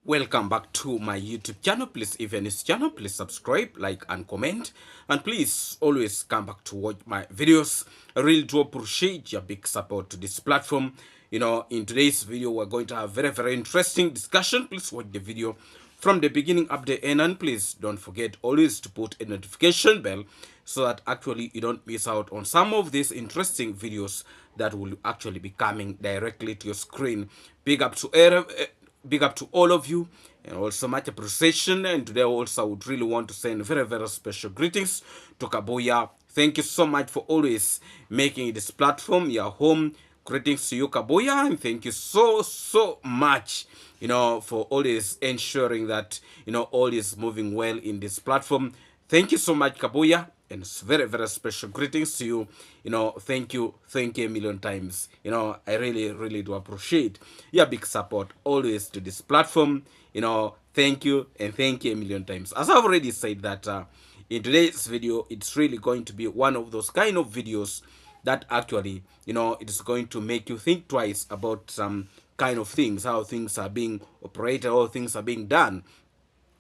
Welcome back to my YouTube channel. Please, if you're in this channel, please subscribe, like, and comment. And please always come back to watch my videos. I really do appreciate your big support to this platform. In today's video, we're going to have very interesting discussion. Please watch the video from the beginning up to the end. And please don't forget always to put a notification bell so that actually you don't miss out on some of these interesting videos that will actually be coming directly to your screen. Big up to all of you, and also much appreciation. And today also I would really want to send very special greetings to Kabuya. Thank you so much for always making this platform your home. Greetings to you, Kabuya, and thank you so much, for always ensuring that all is moving well in this platform. Thank you so much, Kabuya, and it's very special greetings to you. Thank you a million times. I really do appreciate your big support always to this platform. Thank you and thank you a million times. As I've already said that in today's video, it's really going to be one of those kind of videos that actually, it's going to make you think twice about some kind of things, how things are being operated, how things are being done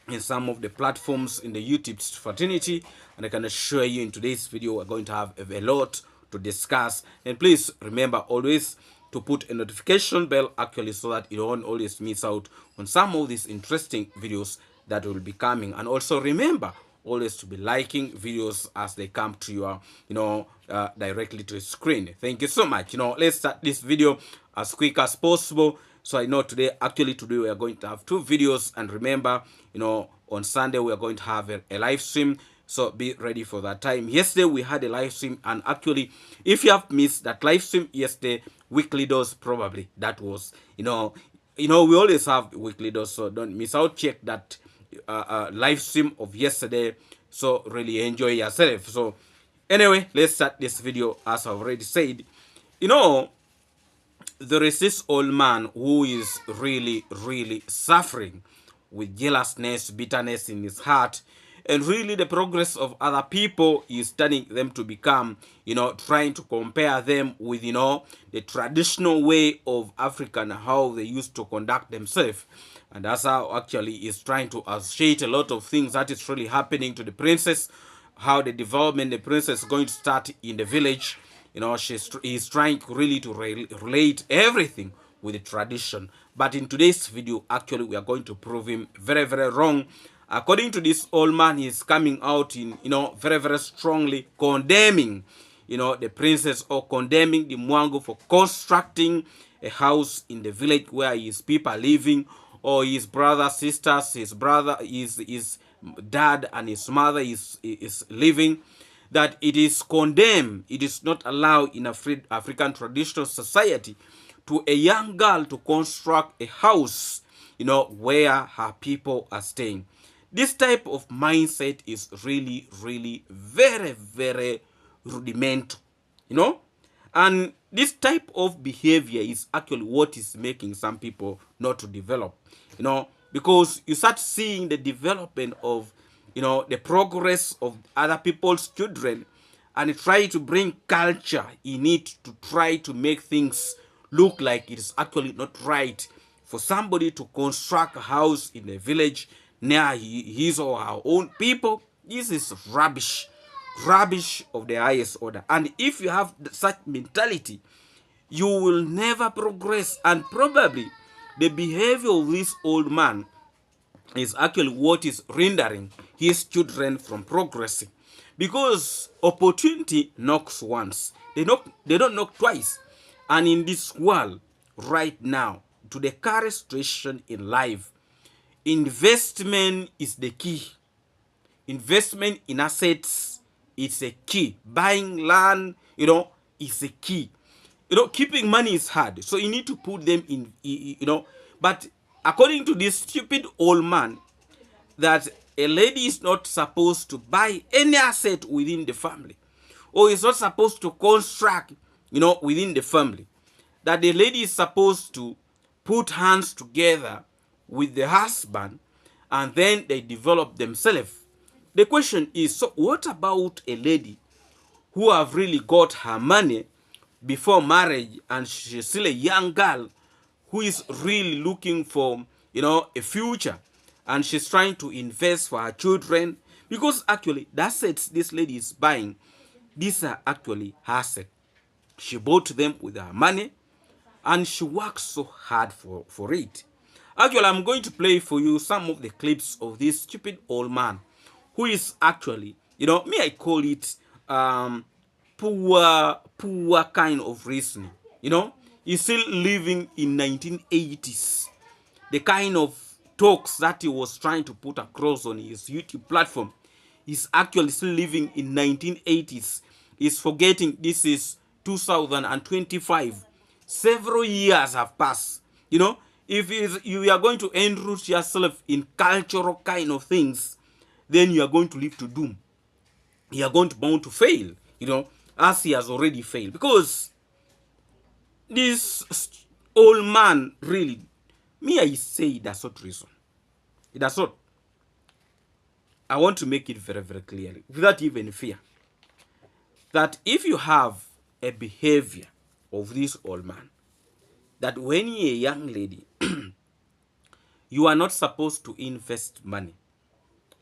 in some of the platforms in the YouTube fraternity. And I can assure you in today's video we're going to have a lot to discuss. And please remember always to put a notification bell actually so that you don't always miss out on some of these interesting videos that will be coming. And also remember always to be liking videos as they come to your directly to the screen. Thank you so much. Let's start this video as quick as possible. So I know today we are going to have two videos, and remember, on Sunday we are going to have a live stream. So be ready for that time. Yesterday we had a live stream, and actually, if you have missed that live stream yesterday, weekly dose probably that was, we always have weekly dose, so don't miss out. Check that live stream of yesterday. So really enjoy yourself. So anyway, let's start this video. As I've already said, there is this old man who is really suffering with jealousness, bitterness in his heart, and really the progress of other people is turning them to become, trying to compare them with, the traditional way of African, how they used to conduct themselves. And that's how actually is trying to associate a lot of things that is really happening to the princess, how the development the princess is going to start in the village. He's trying really to relate everything with the tradition. But in today's video, actually, we are going to prove him very wrong. According to this old man, he's coming out in, very strongly condemning, the princess, or condemning the mwango for constructing a house in the village where his people are living, or his brothers, sisters, his brother, his dad and his mother is living. That it is condemned, it is not allowed in African traditional society to a young girl to construct a house, where her people are staying. This type of mindset is really very rudimental, and this type of behavior is actually what is making some people not to develop, because you start seeing the development of the progress of other people's children, and try to bring culture in it to try to make things look like it is actually not right for somebody to construct a house in a village near his or her own people. This is rubbish of the highest order. And if you have such mentality, you will never progress. And probably the behavior of this old man is actually what is rendering his children from progressing, because opportunity knocks once, they don't knock twice. And in this world right now, to the current situation in life, investment is the key. Investment in assets is a key. Buying land, is a key. Keeping money is hard, so you need to put them in, but according to this stupid old man, that a lady is not supposed to buy any asset within the family, or is not supposed to construct, within the family. That the lady is supposed to put hands together with the husband, and then they develop themselves. The question is, so what about a lady who have really got her money before marriage, and she's still a young girl who is really looking for a future, and she's trying to invest for her children, because actually the assets this lady is buying, these are actually her assets. She bought them with her money, and she works so hard for it. Actually, I'm going to play for you some of the clips of this stupid old man who is actually, me, I call it poor kind of reasoning. He's still living in 1980s. The kind of talks that he was trying to put across on his YouTube platform is actually still living in 1980s. He's forgetting this is 2025. Several years have passed. If you are going to enroot yourself in cultural kind of things, then you are going to live to doom. You are going to bound to fail, as he has already failed. Because this old man, really, me, I say it does not reason. It does not. I want to make it very, very clearly, without even fear, that if you have a behavior of this old man, that when you're a young lady, you are not supposed to invest money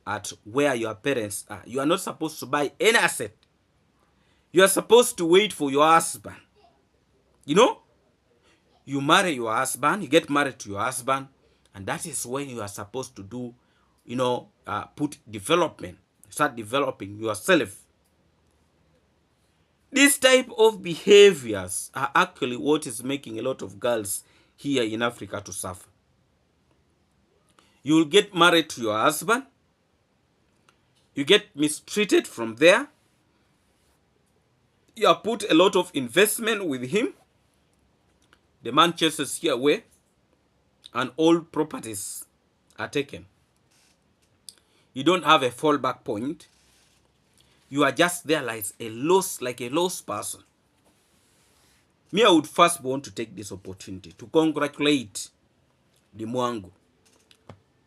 at where your parents are. You are not supposed to buy any asset. You are supposed to wait for your husband. You marry your husband, you get married to your husband, and that is when you are supposed to do, put development, start developing yourself. This type of behaviors are actually what is making a lot of girls here in Africa to suffer. You will get married to your husband, you get mistreated from there, you have put a lot of investment with him, the man chases you away, and all properties are taken. You don't have a fallback point. You are just there like a lost person. Me, I would first want to take this opportunity to congratulate the mwango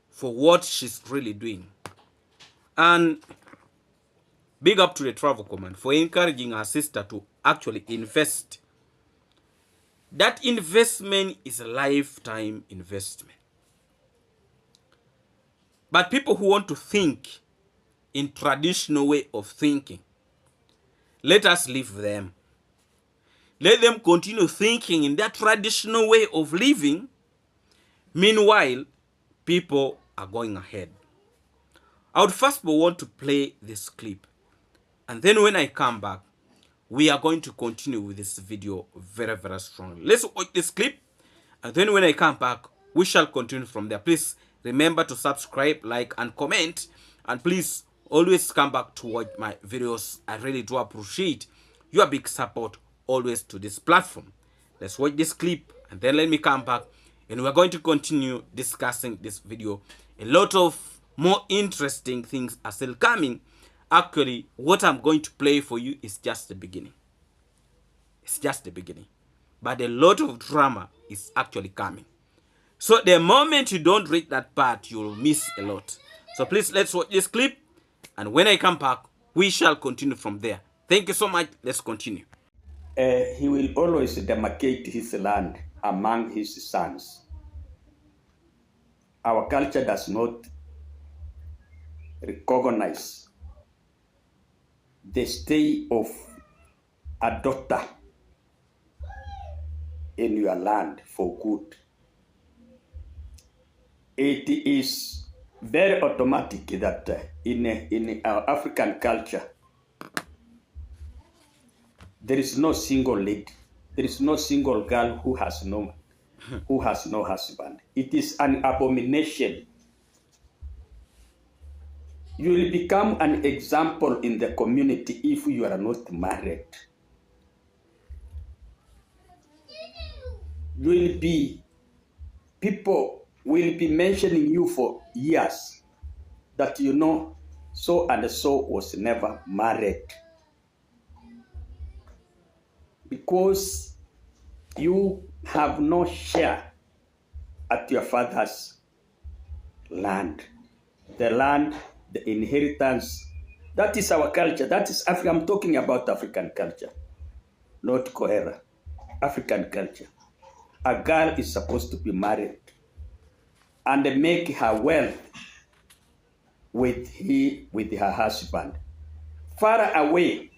for what she's really doing. And big up to the Travel Command for encouraging her sister to actually invest. That investment is a lifetime investment. But people who want to think in traditional way of thinking, let us leave them. Let them continue thinking in that traditional way of living. Meanwhile, people are going ahead. I would first want to play this clip, and then when I come back, we are going to continue with this video very, very strongly. Let's watch this clip, and then when I come back, we shall continue from there. Please remember to subscribe, like, and comment, and please always come back to watch my videos. I really do appreciate your big support always to this platform. Let's watch this clip, and then let me come back, and we're going to continue discussing this video. A lot of more interesting things are still coming. Actually, what I'm going to play for you is just the beginning. It's just the beginning. But a lot of drama is actually coming. So the moment you don't read that part, you'll miss a lot. So please, let's watch this clip, and when I come back, we shall continue from there. Thank you so much. Let's continue. He will always demarcate his land among his sons. Our culture does not recognize the stay of a daughter in your land for good. It is very automatic that in our African culture, there is no single lady, there is no single girl who has no husband. It is an abomination. You will become an example in the community if you are not married. People will be mentioning you for years that so and so was never married, because you have no share at your father's land. The land, the inheritance, that is our culture. That is Africa. I'm talking about African culture, not Kohera. African culture. A girl is supposed to be married. and make her wealth with her husband, far away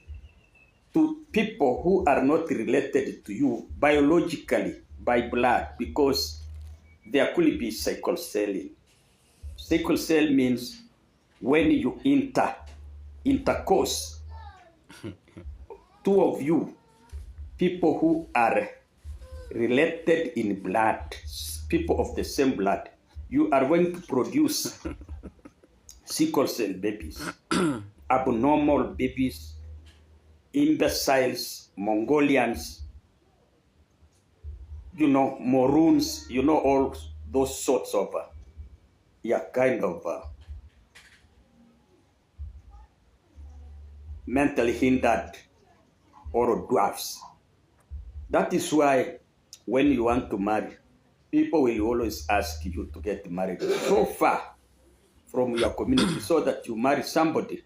to people who are not related to you biologically by blood, because there could be sickle selling. Sickle cell means when you intercourse, two of you, people who are related in blood, people of the same blood, you are going to produce sickle cell babies, abnormal babies, imbeciles, Mongolians, Maroons, all those sorts of, kind of mentally hindered or dwarfs. That is why when you want to marry, people will always ask you to get married so far from your community so that you marry somebody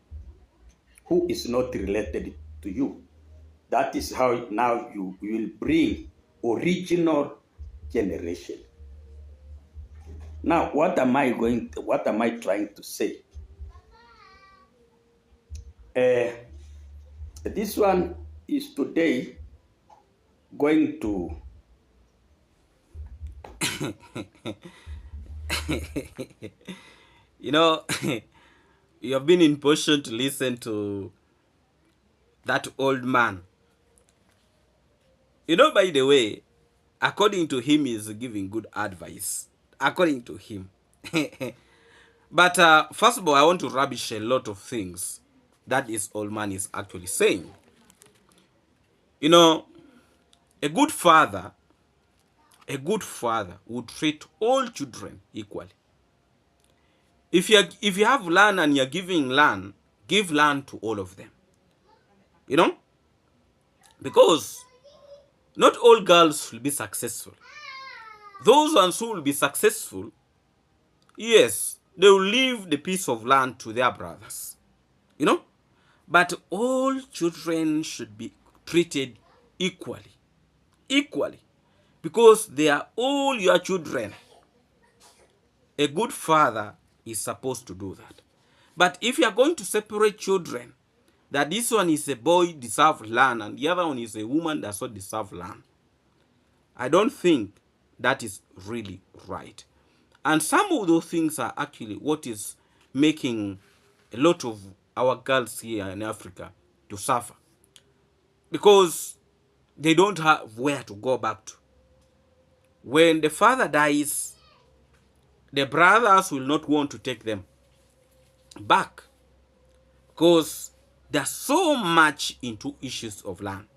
who is not related to you. That is how now you will bring original generation. Now, what am I trying to say? This one is today going to You know, you have been in position to listen to that old man. By the way, according to him, he's giving good advice. According to him. But first of all, I want to rubbish a lot of things that this old man is actually saying. A good father would treat all children equally. If you have land and you're giving land, give land to all of them. Because not all girls will be successful. Those ones who will be successful, yes, they will leave the piece of land to their brothers. But all children should be treated equally. Because they are all your children. A good father is supposed to do that. But if you are going to separate children, that this one is a boy deserves land and the other one is a woman does not deserve land, I don't think that is really right. And some of those things are actually what is making a lot of our girls here in Africa to suffer. Because they don't have where to go back to. When the father dies, the brothers will not want to take them back because they're so much into issues of land.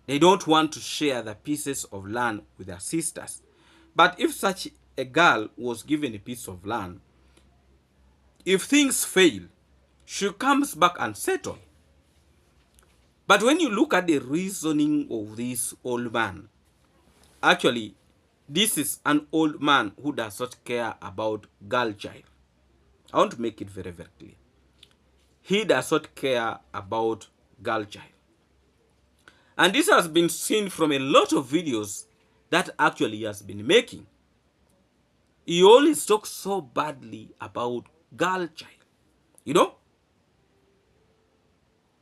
They don't want to share the pieces of land with their sisters. But if such a girl was given a piece of land, if things fail, she comes back and settles. But when you look at the reasoning of this old man, actually, this is an old man who does not care about girl child. I want to make it very, very clear. He does not care about girl child. And this has been seen from a lot of videos that actually he has been making. He always talks so badly about girl child.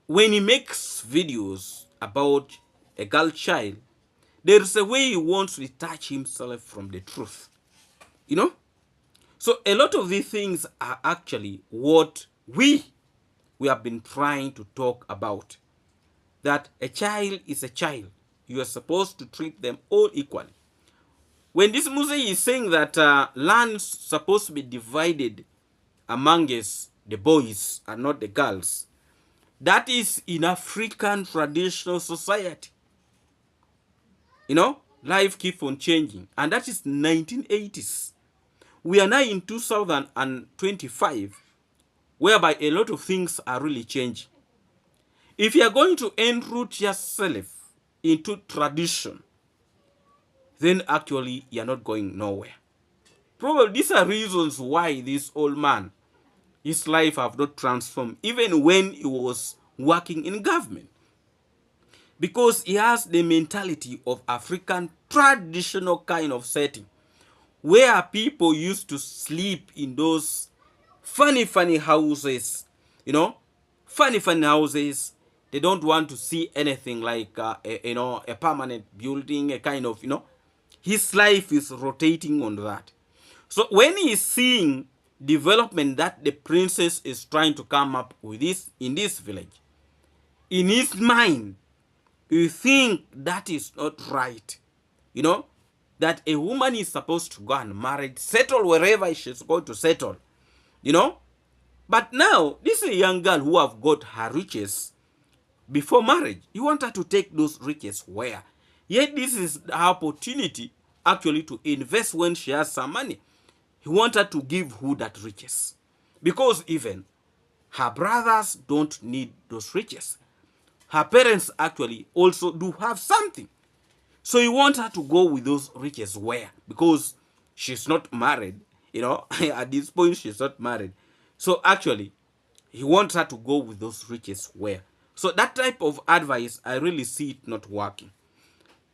When he makes videos about a girl child, there is a way he wants to detach himself from the truth. So a lot of these things are actually what we have been trying to talk about. That a child is a child. You are supposed to treat them all equally. When this Muse is saying that land is supposed to be divided amongst the boys and not the girls, that is in African traditional society. Life keeps on changing. And that is 1980s. We are now in 2025, whereby a lot of things are really changing. If you are going to enroot yourself into tradition, then actually you are not going nowhere. Probably these are reasons why this old man, his life have not transformed, even when he was working in government. Because he has the mentality of African traditional kind of setting, where people used to sleep in those funny houses, funny houses. They don't want to see anything like a permanent building, a kind of, his life is rotating on that. So when he's seeing development that the princess is trying to come up with this in this village, in his mind, you think that is not right, that a woman is supposed to go and marry, settle wherever she's going to settle, But now, this is a young girl who have got her riches before marriage. You want her to take those riches where? Yet this is the opportunity actually to invest when she has some money. He want her to give who that riches. Because even her brothers don't need those riches. Her parents actually also do have something. So you want her to go with those riches where? Because she's not married, at this point she's not married. So actually, he wants her to go with those riches where? So that type of advice, I really see it not working.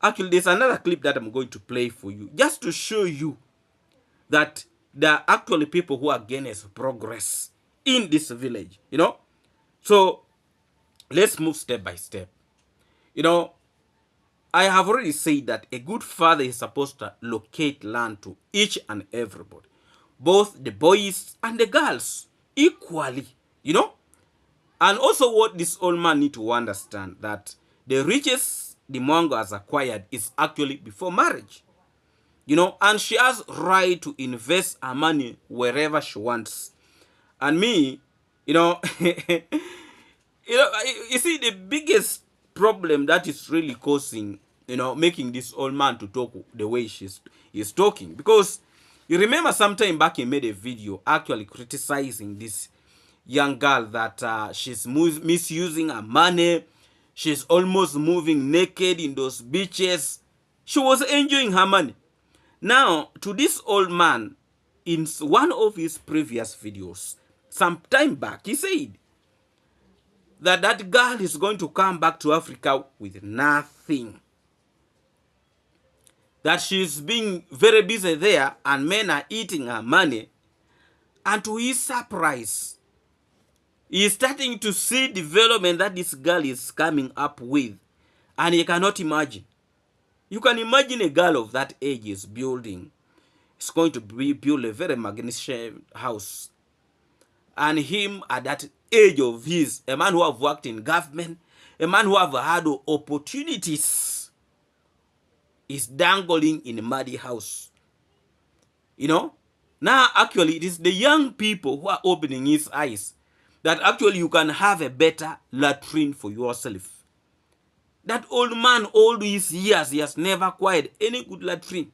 Actually, there's another clip that I'm going to play for you, just to show you that there are actually people who are against progress in this village, So let's move step by step. I have already said that a good father is supposed to locate land to each and everybody, both the boys and the girls, equally, And also what this old man need to understand, that the riches the mwango has acquired is actually before marriage, and she has right to invest her money wherever she wants. And me, you see, the biggest problem that is really causing, making this old man to talk the way he's talking, because you remember sometime back he made a video actually criticizing this young girl that she's misusing her money. She's almost moving naked in those beaches. She was enjoying her money. Now, to this old man, in one of his previous videos, some time back, he said that girl is going to come back to Africa with nothing. That she's being very busy there and men are eating her money. And to his surprise, he is starting to see development that this girl is coming up with. And he cannot imagine. You can imagine a girl of that age is building. It's going to build a very magnificent house. And him at that age of his, a man who have worked in government, a man who have had opportunities, is dangling in a muddy house. Now actually it is the young people who are opening his eyes that actually you can have a better latrine for yourself. That old man, all these years, he has never acquired any good latrine.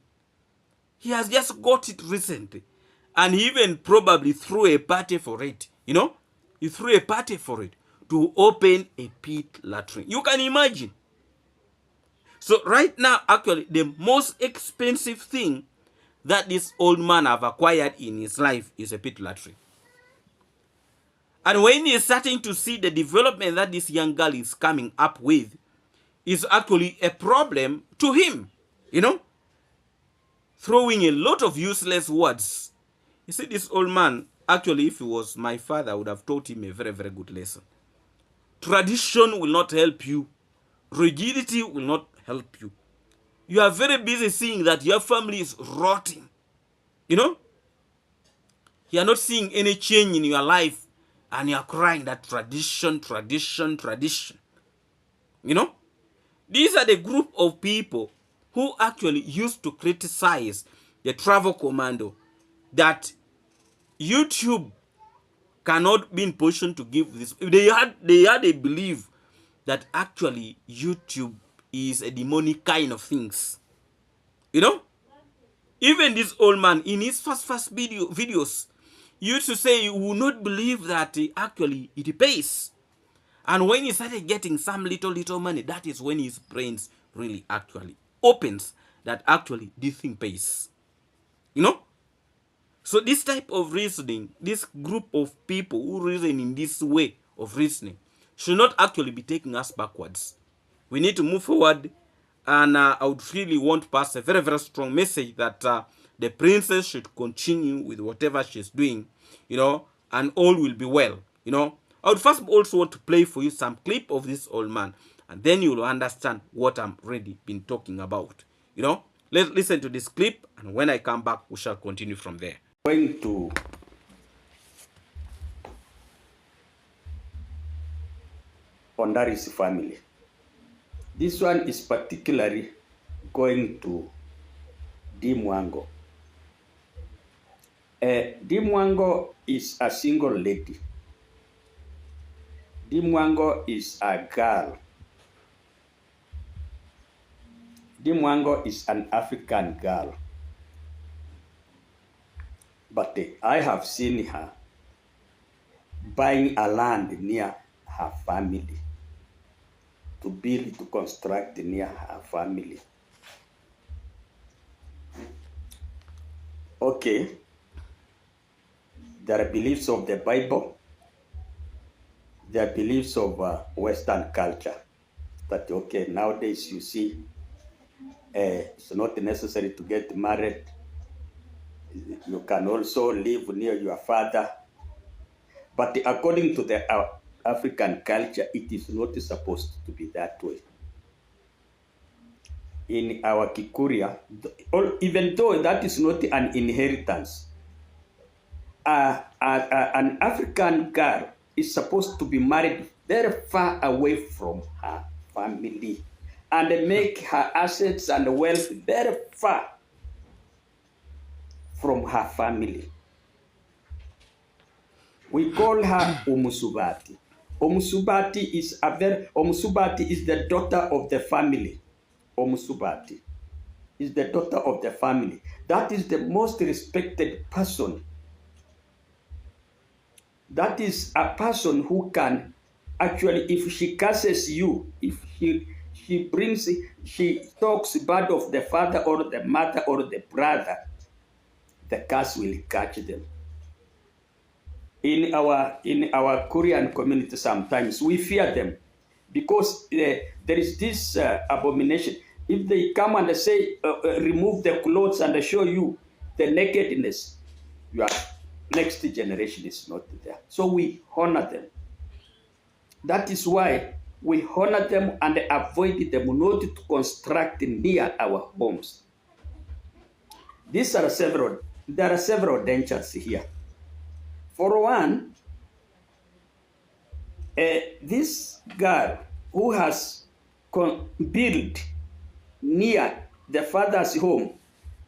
He has just got it recently. And he even probably threw a party for it. He threw a party for it to open a pit latrine. You can imagine. So right now, actually, the most expensive thing that this old man have acquired in his life is a pit latrine. And when he is starting to see the development that this young girl is coming up with, is actually a problem to him, throwing a lot of useless words. You see, this old man, actually, if he was my father, I would have taught him a very, very good lesson. Tradition will not help you. Rigidity will not help you. You are very busy seeing that your family is rotting. You are not seeing any change in your life, and you are crying that tradition. These are the group of people who actually used to criticize the travel commando, that YouTube cannot be in position to give this. They had a belief that actually YouTube is a demonic kind of things. Even this old man in his first videos used to say you will not believe that actually it pays. And when he started getting some little money, that is when his brains really actually opens, that actually this thing pays. So this type of reasoning, this group of people who reason in this way of reasoning, should not actually be taking us backwards. We need to move forward. And I would really want to pass a very, very strong message that the princess should continue with whatever she's doing, and all will be well. I would first also want to play for you some clip of this old man, and then you will understand what I'm really been talking about. Let's listen to this clip, and when I come back, we shall continue from there. Going to Ondari's family. This one is particularly going to Mwango. Mwango is a single lady. Mwango is a girl. Mwango is an African girl. But I have seen her buying a land near her family, to construct near her family. Okay, there are beliefs of the Bible, there are beliefs of Western culture, that okay, nowadays you see, it's not necessary to get married. You can also live near your father. But according to the African culture, it is not supposed to be that way. In our Kikuria, even though that is not an inheritance, an African girl is supposed to be married very far away from her family and make her assets and wealth very far from her family. We call her Omusubati. Omusubati is the daughter of the family. Omusubati is the daughter of the family. That is the most respected person. That is a person who can actually, if she curses you, if she talks bad of the father or the mother or the brother, the curse will catch them. In our Korean community, sometimes we fear them because there is this abomination. If they come and say, remove the clothes and show you the nakedness, your next generation is not there. So we honor them. That is why we honor them and avoid them not to construct near our homes. There are several dangers here. For one, this girl who has built near the father's home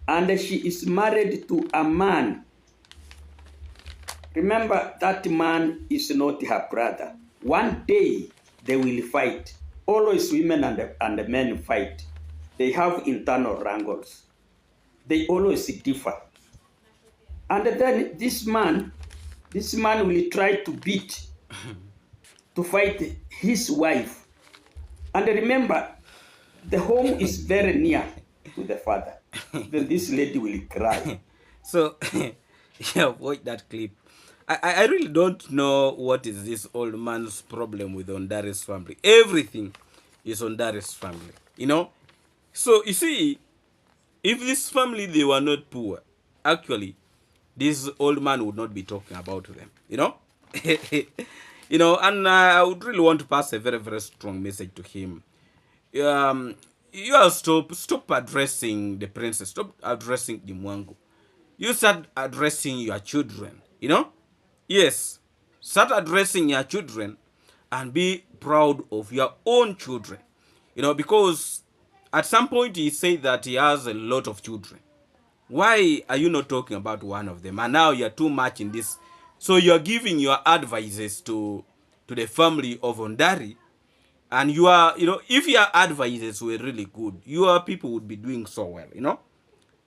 and she is married to a man. Remember, that man is not her brother. One day they will fight. Always women and men fight. They have internal wrangles. They always differ. And then this man will try to fight his wife. And remember, the home is very near to the father. Then this lady will cry. So, yeah, watch that clip. I really don't know what is this old man's problem with Ondari's family. Everything is Ondari's family, So, you see, if this family, they were not poor, actually, this old man would not be talking about them, and I would really want to pass a very, very strong message to him. You are stop addressing the princess, stop addressing the mwango. You start addressing your children, Yes, start addressing your children and be proud of your own children, because at some point he said that he has a lot of children. Why are you not talking about one of them? And now you're too much in this. So you're giving your advices to the family of Ondari. And you are, if your advices were really good, your people would be doing so well,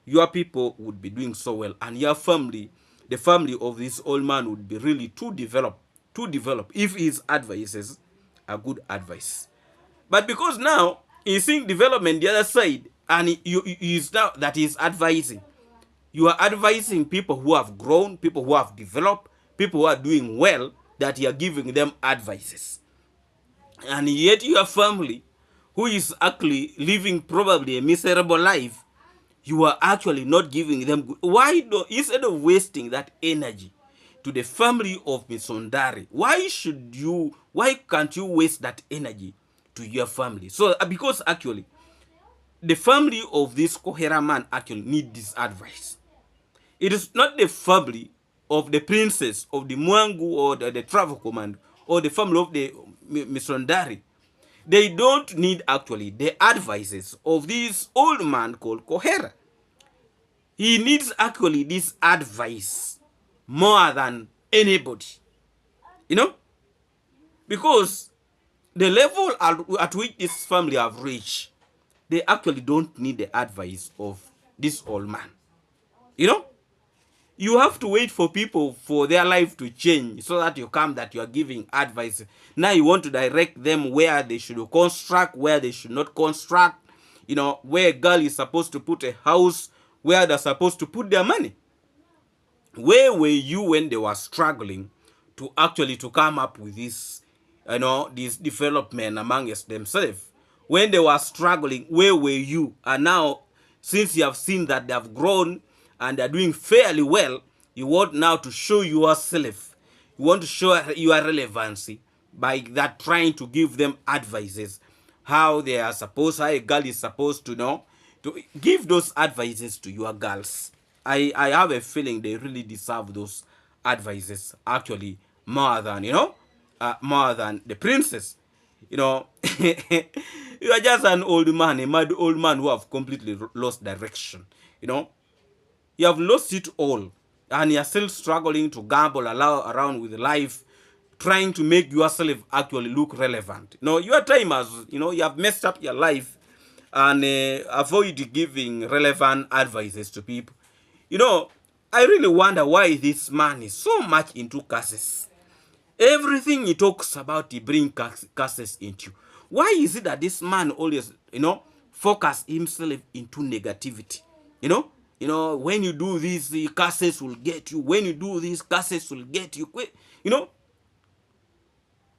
Your people would be doing so well. And your family, the family of this old man would be really too developed if his advices are good advice. But because now he's seeing development the other side, and he's now that he's advising. You are advising people who have grown, people who have developed, people who are doing well, that you are giving them advices. And yet your family, who is actually living probably a miserable life, you are actually not giving them good. Why do, instead of wasting that energy to the family of Misondari, why can't you waste that energy to your family? So because actually the family of this Kohera man actually need this advice. It is not the family of the princess of the Mwangu or the travel command or the family of the Misondari. They don't need actually the advices of this old man called Kohera. He needs actually this advice more than anybody, you know, because the level at which this family have reached, they actually don't need the advice of this old man, you know. You have to wait for people for their life to change so that you come that you are giving advice. Now you want to direct them where they should construct, where they should not construct, you know, where a girl is supposed to put a house, where they're supposed to put their money. Where were you when they were struggling to actually to come up with this, you know, this development amongst themselves? When they were struggling, where were you? And now, since you have seen that they have grown and they're doing fairly well, you want now to show yourself. You want to show your relevancy by that, trying to give them advices, how they are supposed, how a girl is supposed to know, to give those advices to your girls. I have a feeling they really deserve those advices actually more than, you know, more than the princess. You know, you are just an old man, a mad old man who have completely lost direction. You know, you have lost it all, and you are still struggling to gamble around with life, trying to make yourself actually look relevant. You know, your time has, you know, you have messed up your life, and avoid giving relevant advices to people. You know, I really wonder why this man is so much into curses. Everything he talks about, he brings curses into. Why is it that this man always, you know, focus himself into negativity? You know, when you do this, the curses will get you. When you do this, curses will get you. You know,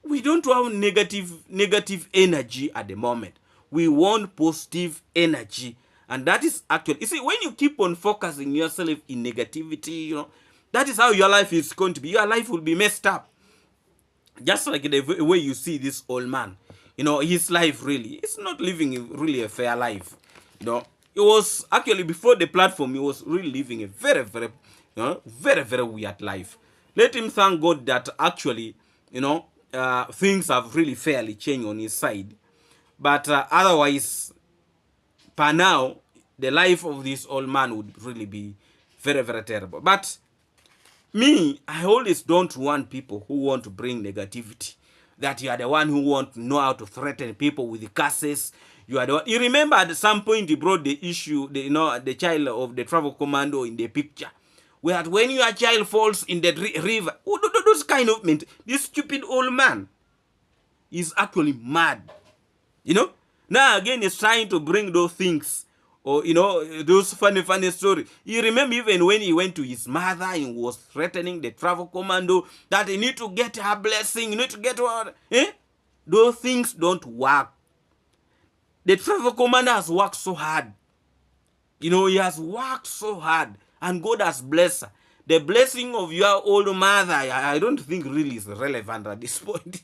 we don't have negative energy at the moment. We want positive energy. And that is actually, you see, when you keep on focusing yourself in negativity, you know, that is how your life is going to be. Your life will be messed up. Just like the way you see this old man, you know, his life really, it's not living really a fair life. You know, it was actually, before the platform, he was really living a very, very, you know, very, very weird life. Let him thank God that actually, you know, things have really fairly changed on his side. But otherwise, per now, the life of this old man would really be very, very terrible. But me, I always don't want people who want to bring negativity. That you are the one who want to know how to threaten people with the curses. You are the one. You remember at some point he brought the issue, you know, the child of the travel commando in the picture. Where when your child falls in the river, those kind of men, this stupid old man is actually mad. You know? Now again, he's trying to bring those things, or, you know, those funny stories. You remember even when he went to his mother and was threatening the travel commando that he need to get her blessing, you need to get her. Those things don't work. The travel commander has worked so hard. You know, he has worked so hard, and God has blessed her. The blessing of your old mother, I don't think really is relevant at this point.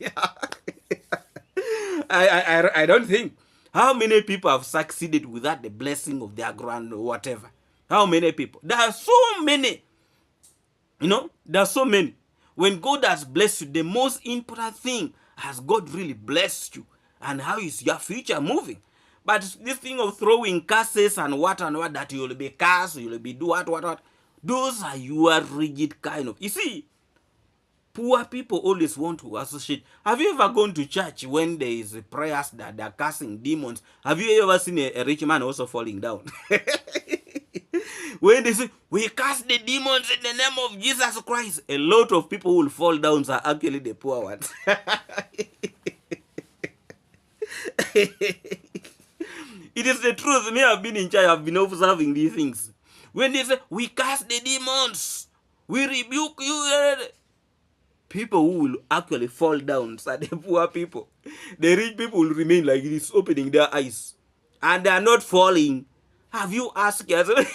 I don't think. How many people have succeeded without the blessing of their grand or whatever? How many people? There are so many. You know, there are so many. When God has blessed you, the most important thing, has God really blessed you? And how is your future moving? But this thing of throwing curses and what, that you'll be cursed, you'll be do what, those are your rigid kind of. You see, poor people always want to associate. Have you ever gone to church when there is prayers that they're casting demons? Have you ever seen a rich man also falling down? When they say, we cast the demons in the name of Jesus Christ, a lot of people will fall down are actually the poor ones. It is the truth. Me, I've been in church, I've been observing these things. When they say, we cast the demons, we rebuke you, people who will actually fall down are the poor people. The rich people will remain like this, opening their eyes. And they are not falling. Have you asked yourself?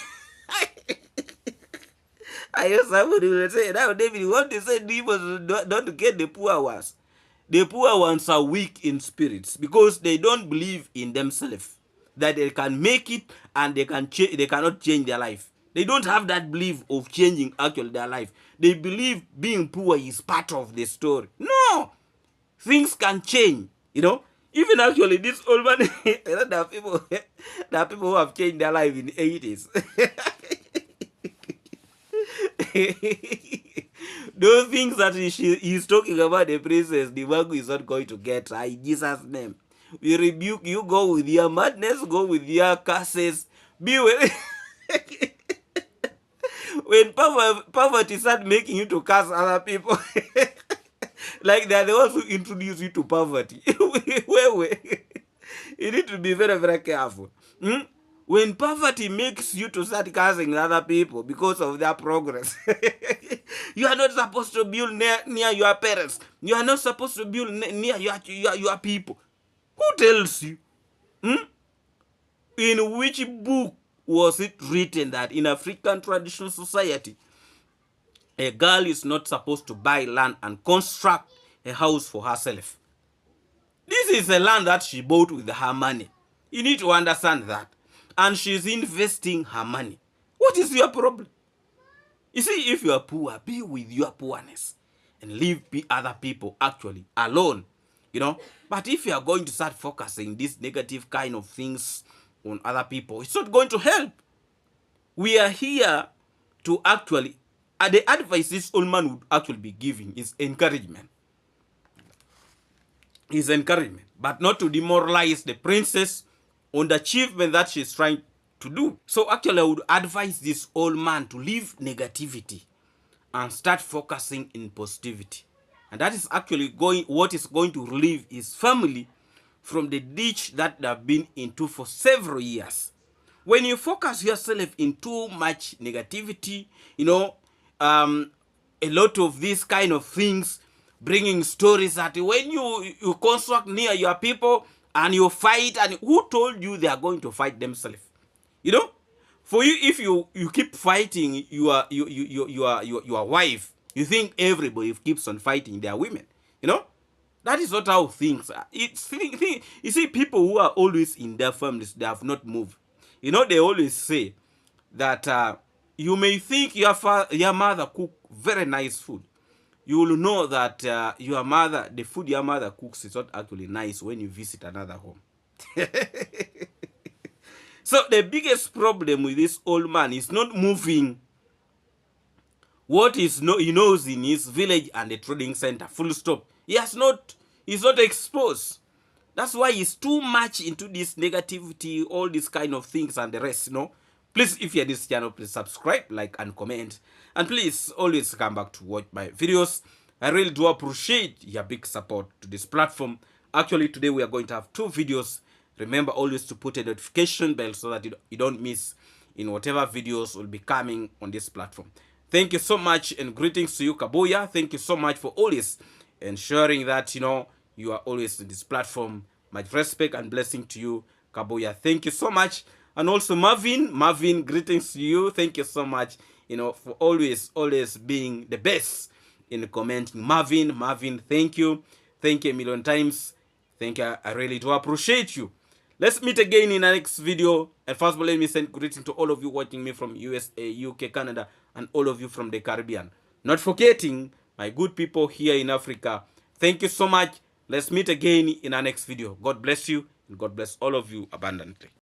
I hear somebody will say, now David, you want to say demons don't get the poor ones. The poor ones are weak in spirits because they don't believe in themselves that they can make it and they cannot change their life. They don't have that belief of changing actually their life. They believe being poor is part of the story. No, things can change. Even actually this old man, there are people, who have changed their life in the 80s. Those things that he's talking about, the princess, the mwango is not going to get her in Jesus' name. We rebuke you. Go with your madness, go with your curses. Be with when poverty start making you to curse other people. Like they're the ones who introduce you to poverty. You need to be very, very careful. When poverty makes you to start cursing other people because of their progress, you are not supposed to build near your parents. You are not supposed to build near your people. Who tells you? In which book was it written that in African traditional society, a girl is not supposed to buy land and construct a house for herself? This is a land that she bought with her money. You need to understand that. And she's investing her money. What is your problem? You see, if you are poor, be with your poorness and leave other people actually alone. But if you are going to start focusing these negative kind of things on other people, it's not going to help. We are here to actually, the advice this old man would actually be giving is encouragement. But not to demoralize the princess on the achievement that she's trying to do. So actually I would advise this old man to leave negativity and start focusing in positivity. And that is actually what is going to relieve his family from the ditch that they've been into for several years. When you focus yourself in too much negativity, a lot of these kind of things, bringing stories that when you construct near your people and you fight, and who told you they are going to fight themselves? For you, if you keep fighting your wife, you think everybody keeps on fighting their women. That is not how things are. You see, people who are always in their families, they have not moved. They always say that you may think your mother cook very nice food. You will know that the food your mother cooks is not actually nice when you visit another home. So the biggest problem with this old man is not moving what he knows in his village and the trading center. Full stop. He's not exposed. That's why he's too much into this negativity, all these kind of things and the rest, Please, if you're this channel, please subscribe, like, and comment. And please always come back to watch my videos. I really do appreciate your big support to this platform. Actually, today we are going to have 2 videos. Remember always to put a notification bell so that you don't miss in whatever videos will be coming on this platform. Thank you so much, and greetings to you, Kabuya. Thank you so much for always ensuring that, you are always in this platform. Much respect and blessing to you, Kabuya. Thank you so much. And also Marvin, greetings to you. Thank you so much, for always being the best in commenting. Marvin, thank you. Thank you a million times. Thank you. I really do appreciate you. Let's meet again in the next video. And first of all, let me send greetings to all of you watching me from USA, UK, Canada, and all of you from the Caribbean. Not forgetting my good people here in Africa. Thank you so much. Let's meet again in our next video. God bless you, and God bless all of you abundantly.